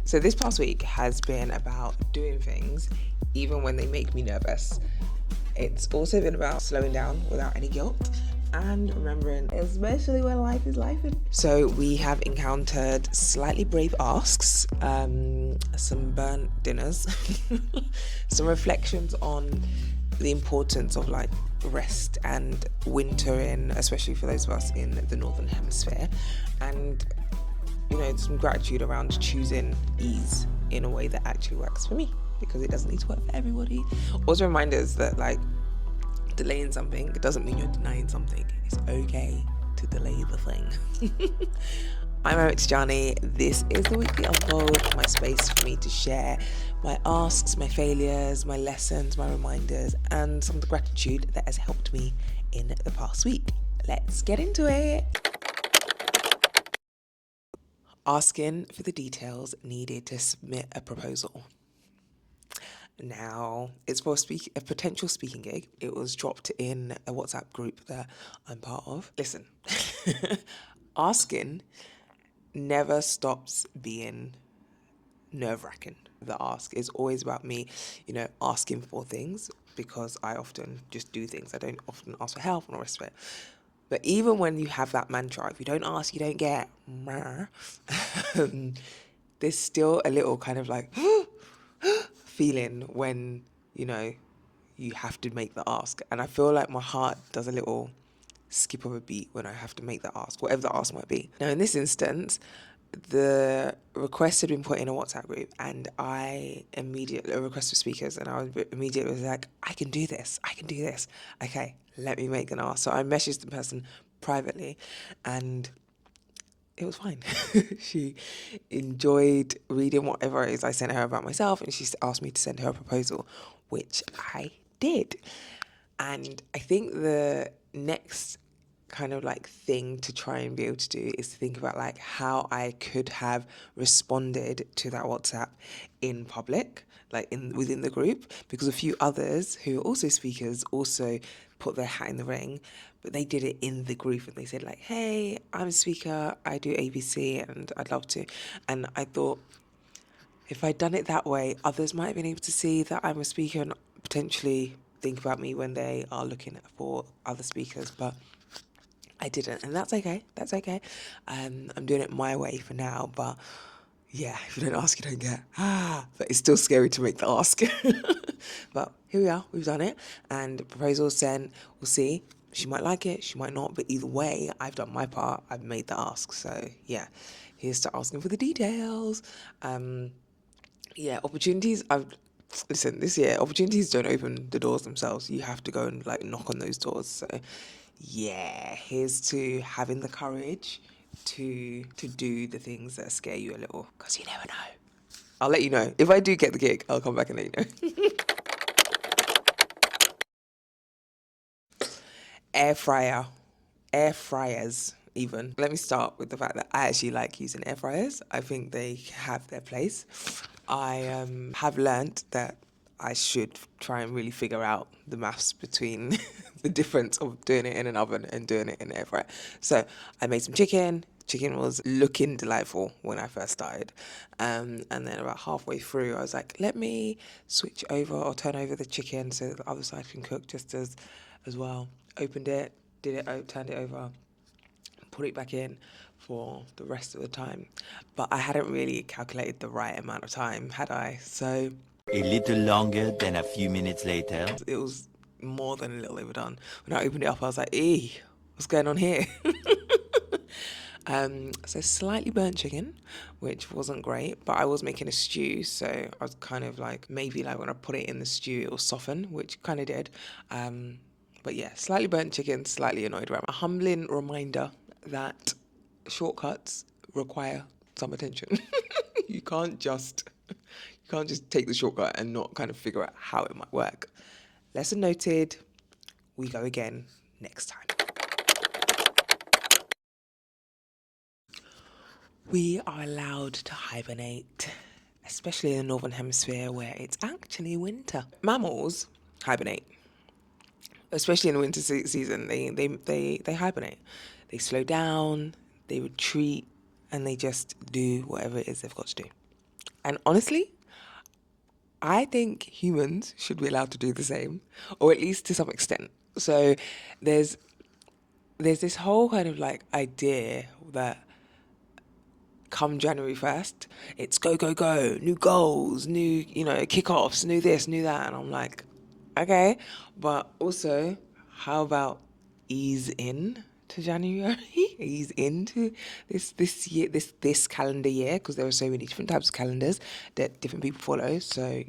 So this past week has been about doing things even when they make me nervous. It's also been about slowing down without any guilt and remembering, especially when life is life. So we have encountered slightly brave asks, some burnt dinners, some reflections on the importance of like rest and wintering, especially for those of us in the Northern Hemisphere, and some gratitude around choosing ease in a way that actually works for me, because it doesn't need to work for everybody. Also reminders that like delaying something, it doesn't mean you're denying something. It's okay to delay the thing. I'm Eric Tijani. This is the Weekly Unfold, my space for me to share my asks, my failures, my lessons, my reminders, and some of the gratitude that has helped me in the past week. Let's get into it. Asking for the details needed to submit a proposal. Now, it's for a potential speaking gig. It was dropped in a WhatsApp group that I'm part of. Listen, asking never stops being nerve-wracking. The ask is always about me, asking for things, because I often just do things. I don't often ask for help and all the rest of it. But even when you have that mantra, if you don't ask, you don't get, there's still a little kind of like feeling when, you have to make the ask. And I feel like my heart does a little skip of a beat when I have to make the ask, whatever the ask might be. Now, in this instance, the request had been put in a WhatsApp group, and I immediately, a request for speakers, and I immediately was like, I can do this. Okay, let me make an ask. So I messaged the person privately, and it was fine. She enjoyed reading whatever it is I sent her about myself, and she asked me to send her a proposal, which I did. And I think the next kind of like thing to try and be able to do is to think about like how I could have responded to that WhatsApp in public, like within the group, because a few others who are also speakers also put their hat in the ring, but they did it in the group, and they said like, hey, I'm a speaker, I do ABC and I'd love to. And I thought, if I'd done it that way, others might have been able to see that I'm a speaker and potentially think about me when they are looking for other speakers, but I didn't, and that's okay. I'm doing it my way for now, but yeah, if you don't ask, you don't get. But it's still scary to make the ask. But here we are, we've done it, and the proposal sent. We'll see. She might like it, she might not, but either way, I've done my part. I've made the ask. So yeah, here's to asking for the details. Opportunities. Listen, this year opportunities don't open the doors themselves. You have to go and like knock on those doors. So yeah, here's to having the courage to do the things that scare you a little, because you never know. I'll let you know. If I do get the gig, I'll come back and let you know. Air fryers even. Let me start with the fact that I actually like using air fryers. I think they have their place. I have learnt that I should try and really figure out the maths between the difference of doing it in an oven and doing it in an air fryer. So I made some chicken. Chicken was looking delightful when I first started. And then about halfway through, I was like, let me switch over or turn over the chicken so that the other side can cook just as well. Opened it, turned it over, put it back in for the rest of the time. But I hadn't really calculated the right amount of time, had I? So a little longer than a few minutes later. it was more than a little overdone. When I opened it up, I was like, what's going on here? So slightly burnt chicken, which wasn't great, but I was making a stew, so I was kind of like, maybe like when I put it in the stew, it will soften, which kind of did. But yeah, slightly burnt chicken, slightly annoyed around. A humbling reminder that shortcuts require some attention. You can't just take the shortcut and not kind of figure out how it might work. Lesson noted. We go again next time. We are allowed to hibernate, especially in the Northern Hemisphere where it's actually winter. Mammals hibernate, especially in the winter season. They hibernate. They slow down, they retreat, and they just do whatever it is they've got to do. And honestly, I think humans should be allowed to do the same, or at least to some extent. So there's there's this whole kind of like idea that come January 1st, it's go, go, go, new goals, new, kickoffs, new this, new that. And I'm like, okay. But also, how about ease in to January? Ease into this year, this calendar year, because there are so many different types of calendars that different people follow. So,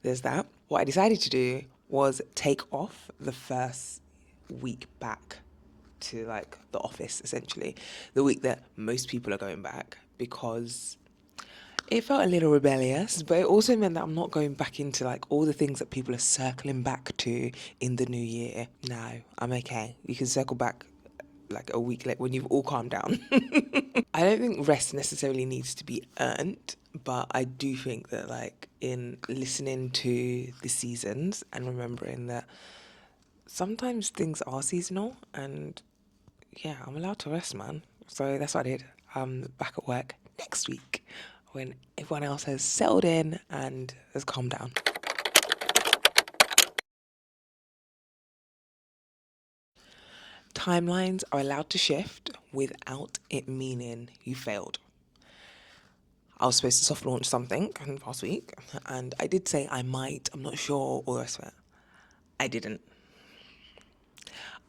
there's that. What I decided to do was take off the first week back to like the office, essentially the week that most people are going back, because it felt a little rebellious, but it also meant that I'm not going back into like all the things that people are circling back to in the new year. No, I'm okay. You can circle back like a week later when you've all calmed down. I don't think rest necessarily needs to be earned, but I do think that like in listening to the seasons and remembering that sometimes things are seasonal, and yeah, I'm allowed to rest, man. So that's what I did. I'm back at work next week when everyone else has settled in and has calmed down. Timelines are allowed to shift without it meaning you failed. I was supposed to soft launch something last week, and I did say I might, I'm not sure, all the rest of it. I didn't.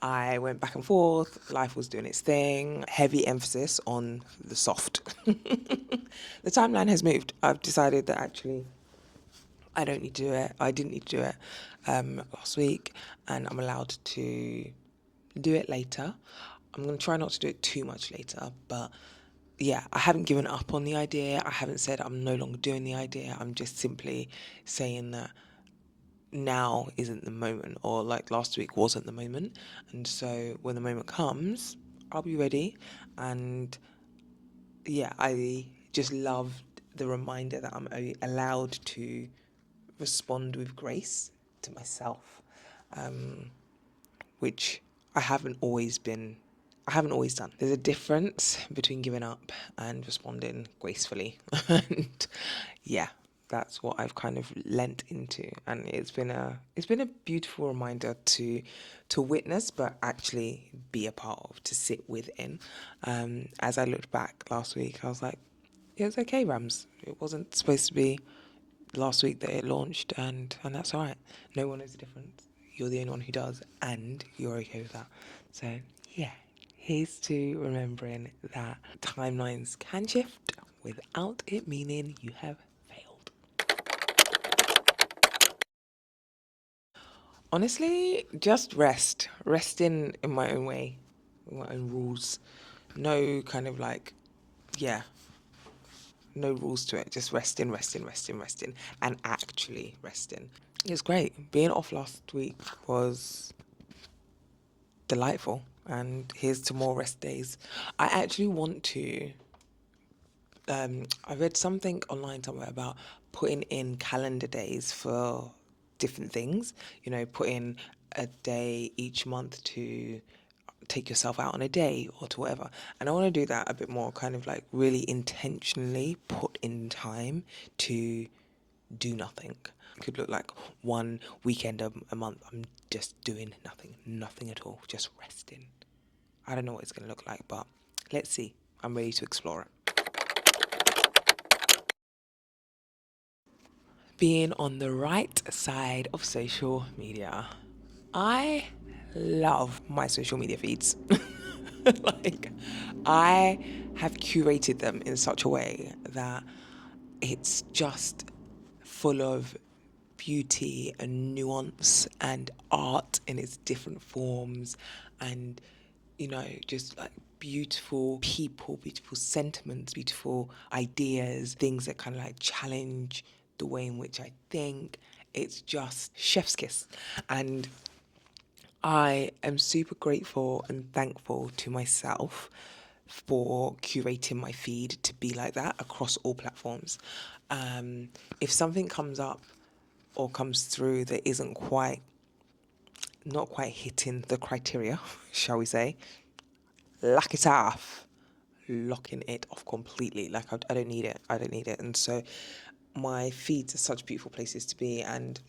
I went back and forth, life was doing its thing, heavy emphasis on the soft. The timeline has moved. I've decided that actually I don't need to do it. I didn't need to do it last week, and I'm allowed to do it later. I'm going to try not to do it too much later, but yeah, I haven't given up on the idea. I haven't said I'm no longer doing the idea. I'm just simply saying that now isn't the moment, or like last week wasn't the moment. And so when the moment comes, I'll be ready. And yeah, I just loved the reminder that I'm allowed to respond with grace to myself, which I haven't always been, I haven't always done. There's a difference between giving up and responding gracefully. And yeah, that's what I've kind of lent into, and it's been a beautiful reminder to witness, but actually be a part of, to sit within. As I looked back last week, I was like, it was okay, Rams. It wasn't supposed to be last week that it launched, and that's all right. No one knows the difference. You're the only one who does, and you're okay with that. So yeah, here's to remembering that timelines can shift without it meaning you have failed. Honestly, just resting in my own way, my own rules. No kind of like, yeah, no rules to it. Just resting, resting, resting, resting, and actually resting. It's great. Being off last week was delightful, and here's to more rest days. I actually want to. I read something online somewhere about putting in calendar days for different things. Put in a day each month to take yourself out on a day or to whatever. And I want to do that a bit more, kind of like really intentionally put in time to do nothing. It could look like one weekend a month. I'm just doing nothing, nothing at all, just resting. I don't know what it's going to look like, but let's see. I'm ready to explore it. Being on the right side of social media. I love my social media feeds. Like, I have curated them in such a way that it's just full of beauty and nuance and art in its different forms, and just like beautiful people, beautiful sentiments, beautiful ideas, things that kind of like challenge the way in which I think. It's just chef's kiss. And I am super grateful and thankful to myself for curating my feed to be like that across all platforms. If something comes up or comes through that isn't not quite hitting the criteria, shall we say, lack it off. locking it off completely. Like I don't need it. I don't need it. And so my feeds are such beautiful places to be. And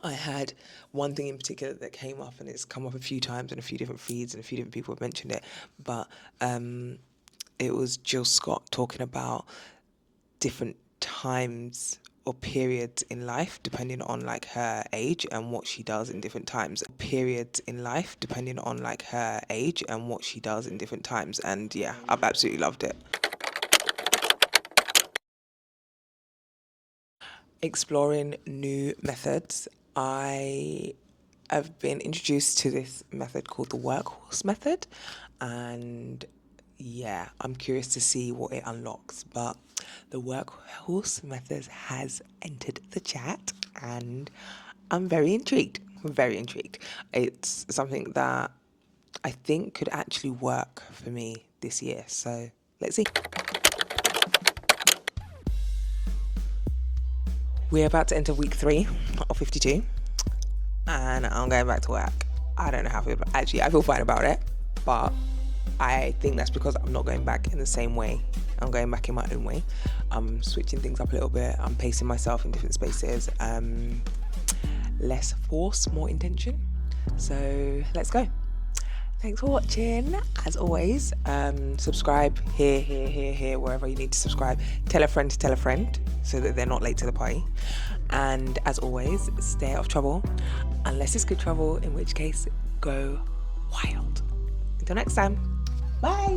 I had one thing in particular that came up, and it's come up a few times in a few different feeds, and a few different people have mentioned it. But it was Jill Scott talking about different times or periods in life depending on like her age and what she does in different times. Periods in life depending on like her age and what she does in different times. And yeah, I've absolutely loved it. Exploring new methods. I have been introduced to this method called the workhorse method, and yeah, I'm curious to see what it unlocks. But the workhorse method has entered the chat, and I'm very intrigued. Very intrigued. It's something that I think could actually work for me this year. So let's see. We're about to enter week 3 of 52, and I'm going back to work. I don't know how I feel. Actually, I feel fine about it, but I think that's because I'm not going back in the same way. I'm going back in my own way. I'm switching things up a little bit. I'm pacing myself in different spaces. Less force, more intention. So let's go. Thanks for watching. As always, subscribe here, wherever you need to subscribe. Tell a friend so that they're not late to the party. And as always, stay out of trouble, unless it's good trouble, in which case, go wild. Until next time, bye.